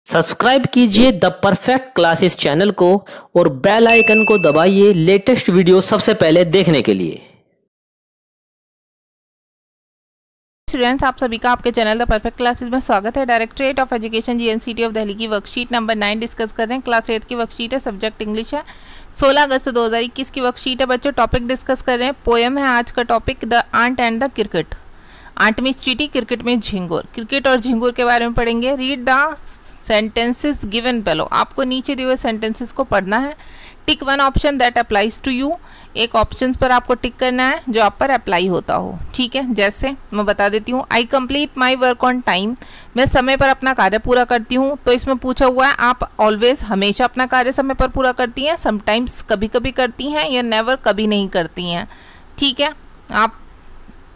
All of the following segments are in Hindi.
सब्सक्राइब कीजिए द परफेक्ट क्लासेस चैनल को और बेल आइकन को दबाइए लेटेस्ट वीडियो सबसे पहले देखने के लिए। स्टूडेंट्स, आप सभी का आपके चैनल द परफेक्ट क्लासेस में स्वागत है। Directorate of education GNCT of Delhi की वर्कशीट नंबर 9 डिस्कस कर रहे हैं। क्लास 8 की वर्कशीट है, सब्जेक्ट इंग्लिश है। 16 अगस्त 2021 की वर्कशीट है बच्चों। टॉपिक डिस्कस कर रहे हैं, पोएम है आज का topic, the ant and the cricket. Ant में चींटी, क्रिकेट में झिंगुर। क्रिकेट और झिंगुर के बारे में पढ़ेंगे। Read the sentences given below. आपको नीचे दिए हुए सेंटेंसेस को पढ़ना है। Tick one option that applies to you. एक ऑप्शन पर आपको टिक करना है जो आप पर अप्लाई होता हो। ठीक है, जैसे मैं बता देती हूँ, आई complete my work on time. मैं समय पर अपना कार्य पूरा करती हूँ। तो इसमें पूछा हुआ है, आप ऑलवेज हमेशा अपना कार्य समय पर पूरा करती हैं, समटाइम्स कभी कभी करती हैं, या नेवर कभी नहीं करती हैं। ठीक है, आप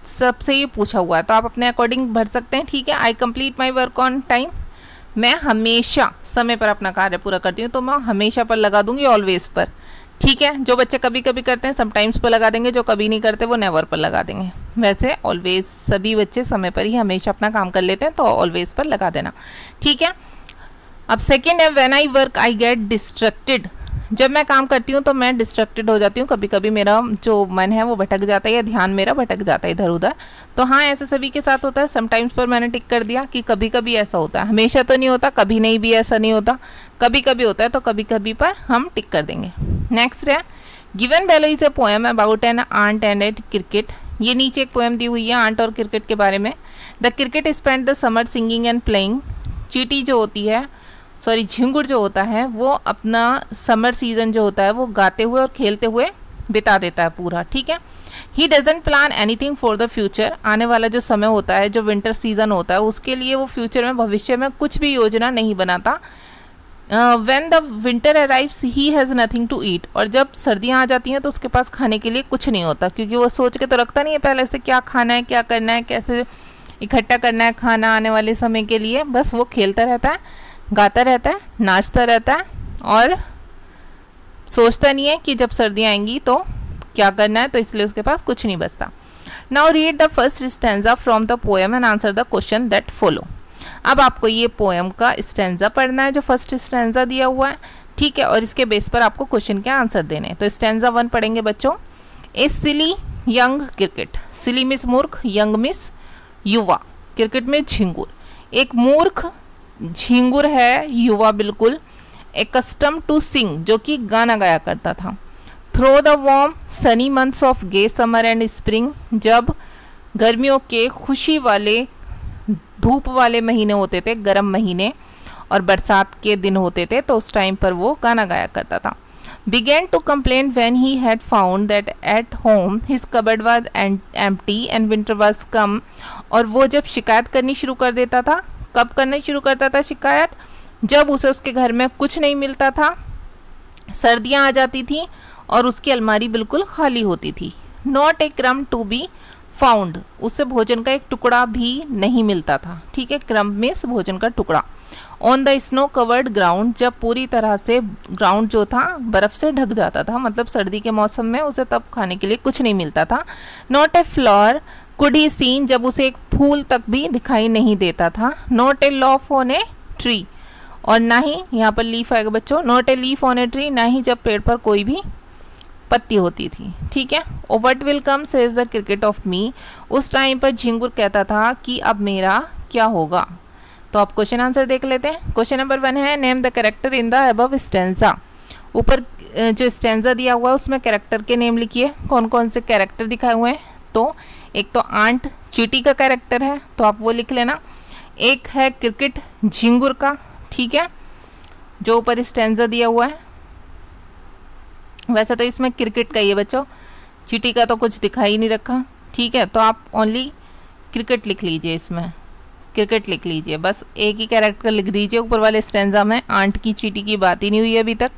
सबसे ये पूछा हुआ है तो आप अपने अकॉर्डिंग भर सकते हैं। ठीक है, आई complete my work on time. मैं हमेशा समय पर अपना कार्य पूरा करती हूँ, तो मैं हमेशा पर लगा दूंगी, ऑलवेज पर। ठीक है, जो बच्चे कभी कभी करते हैं समटाइम्स पर लगा देंगे, जो कभी नहीं करते वो नेवर पर लगा देंगे। वैसे ऑलवेज सभी बच्चे समय पर ही हमेशा अपना काम कर लेते हैं, तो ऑलवेज पर लगा देना। ठीक है, अब सेकेंड है, when I work I get distracted. जब मैं काम करती हूँ तो मैं डिस्ट्रैक्टेड हो जाती हूँ, कभी कभी मेरा जो मन है वो भटक जाता है, या ध्यान मेरा भटक जाता है इधर उधर। तो हाँ, ऐसा सभी के साथ होता है। समटाइम्स पर मैंने टिक कर दिया कि कभी कभी ऐसा होता है, हमेशा तो नहीं होता, कभी नहीं भी ऐसा नहीं होता, कभी कभी होता है, तो कभी कभी पर हम टिक कर देंगे। नेक्स्ट है, given below is a poem about an ant and a cricket. ये नीचे एक पोएम दी हुई है आंट और क्रिकेट के बारे में। The cricket spend the summer singing and playing. चींटी जो होती है, सॉरी झिंगुर जो होता है, वो अपना समर सीजन जो होता है वो गाते हुए और खेलते हुए बिता देता है पूरा। ठीक है, he doesn't plan anything for the future. आने वाला जो समय होता है, जो विंटर सीजन होता है, उसके लिए वो फ्यूचर में, भविष्य में कुछ भी योजना नहीं बनाता। When the winter arrives he has nothing to eat. और जब सर्दियाँ आ जाती हैं तो उसके पास खाने के लिए कुछ नहीं होता, क्योंकि वो सोच के तो रखता नहीं है पहले से क्या खाना है, क्या करना है, कैसे इकट्ठा करना है खाना आने वाले समय के लिए। बस वो खेलता रहता है, गाता रहता है, नाचता रहता है, और सोचता नहीं है कि जब सर्दियाँ आएंगी तो क्या करना है, तो इसलिए उसके पास कुछ नहीं बचता। Now read the first stanza from the poem and answer the question that follow. अब आपको ये पोएम का स्टैंजा पढ़ना है, जो फर्स्ट स्टैंजा दिया हुआ है। ठीक है, और इसके बेस पर आपको क्वेश्चन के आंसर देने हैं। तो स्टैंजा 1 पढ़ेंगे बच्चों। ए सिली यंग क्रिकेट। सिली मिस मूर्ख, यंग मिस युवा, क्रिकेट में झिंगुर। एक मूर्ख झिंगुर है, युवा बिल्कुल। एकस्टम टू सिंग, जो कि गाना गाया करता था। Through the warm sunny months of gay summer and spring. जब गर्मियों के खुशी वाले, धूप वाले महीने होते थे, गर्म महीने और बरसात के दिन होते थे, तो उस टाइम पर वो गाना गाया करता था। Began to complain when he had found that at home his cupboard was empty and winter was come। और वो जब शिकायत करनी शुरू कर देता था, कब करनी शुरू करता था शिकायत? जब उसे उसके घर में कुछ नहीं मिलता था, सर्दियाँ आ जाती थी और उसकी अलमारी बिल्कुल खाली होती थी। Not a crumb to be found, उससे भोजन का एक टुकड़ा भी नहीं मिलता था। ठीक है, क्रम्ब में भोजन का टुकड़ा। On the snow covered ground, जब पूरी तरह से ग्राउंड जो था बर्फ से ढक जाता था, मतलब सर्दी के मौसम में उसे तब खाने के लिए कुछ नहीं मिलता था। Not a flower could he seen, जब उसे एक फूल तक भी दिखाई नहीं देता था। Not a leaf on a tree, और ना ही, यहाँ पर लीफ आएगा बच्चों, not a leaf on a tree, ना ही जब पेड़ पर कोई भी पत्ती होती थी। ठीक है, oh what will come says the cricket of me. उस टाइम पर झिंगुर कहता था कि अब मेरा क्या होगा। तो आप क्वेश्चन आंसर देख लेते हैं। क्वेश्चन नंबर 1 है, name the character in the above stanza. ऊपर जो स्टैंजा दिया हुआ है उसमें कैरेक्टर के नेम लिखिए। कौन कौन से कैरेक्टर दिखाए हुए हैं? तो एक तो आंट चींटी का कैरेक्टर है, तो आप वो लिख लेना। एक है क्रिकेट झिंगुर का, ठीक है, जो ऊपर स्टैंजा दिया हुआ है। वैसे तो इसमें क्रिकेट का ही है बच्चों, चींटी का तो कुछ दिखाई नहीं रखा। ठीक है, तो आप ओनली क्रिकेट लिख लीजिए, इसमें क्रिकेट लिख लीजिए, बस एक ही कैरेक्टर लिख दीजिए ऊपर वाले स्टैंजा में। आंट की चींटी की बात ही नहीं हुई अभी तक,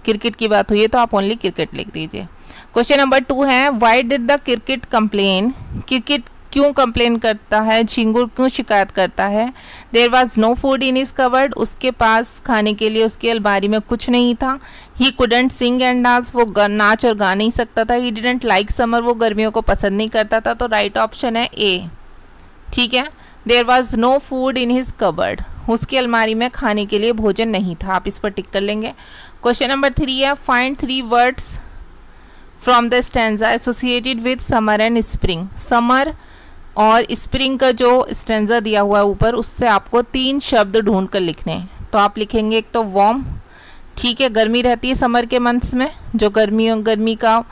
क्रिकेट की बात हुई है, तो आप ओनली क्रिकेट लिख दीजिए। क्वेश्चन नंबर 2 है, why did the cricket complain. Cricket क्यों कंप्लेन करता है, झिंगुर क्यों शिकायत करता है। There was no food in his cupboard, उसके पास खाने के लिए उसकी अलमारी में कुछ नहीं था। He couldn't sing and dance, वो नाच और गा नहीं सकता था। ही डिडंट लाइक समर, वो गर्मियों को पसंद नहीं करता था। तो राइट ऑप्शन है ए। ठीक है, there was no food in his cupboard, उसकी अलमारी में खाने के लिए भोजन नहीं था। आप इस पर टिक कर लेंगे। क्वेश्चन नंबर 3 है find 3 words from the stanza associated with summer and spring. Summer और स्प्रिंग का जो स्टैंजा दिया हुआ है ऊपर, उससे आपको 3 शब्द ढूंढ कर लिखने हैं। तो आप लिखेंगे एक तो वार्म, ठीक है, गर्मी रहती है समर के मंथ्स में, जो गर्मी का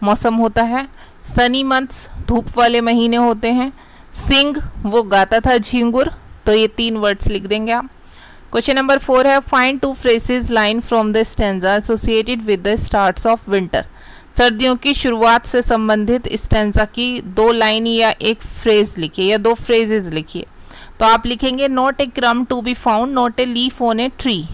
मौसम होता है। सनी मंथ्स, धूप वाले महीने होते हैं। सिंग, वो गाता था झिंगुर। तो ये 3 वर्ड्स लिख देंगे आप। क्वेश्चन नंबर 4 है find 2 phrases line from the stanza associated with the starts of winter. सर्दियों की शुरुआत से संबंधित स्टैंजा की 2 लाइन या एक फ्रेज लिखिए या 2 फ्रेजेस लिखिए। तो आप लिखेंगे not a crumb to be found, not a leaf on a tree.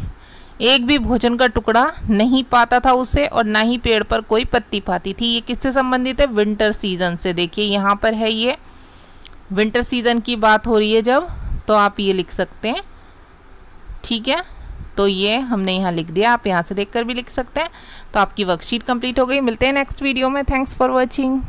एक भी भोजन का टुकड़ा नहीं पाता था उसे और ना ही पेड़ पर कोई पत्ती पाती थी। ये किससे संबंधित है? विंटर सीजन से। देखिए यहाँ पर है, ये विंटर सीजन की बात हो रही है जब, तो आप ये लिख सकते हैं, ठीक है। तो ये हमने यहाँ लिख दिया, आप यहाँ से देखकर भी लिख सकते हैं। तो आपकी वर्कशीट कंप्लीट हो गई। मिलते हैं नेक्स्ट वीडियो में। Thanks for watching.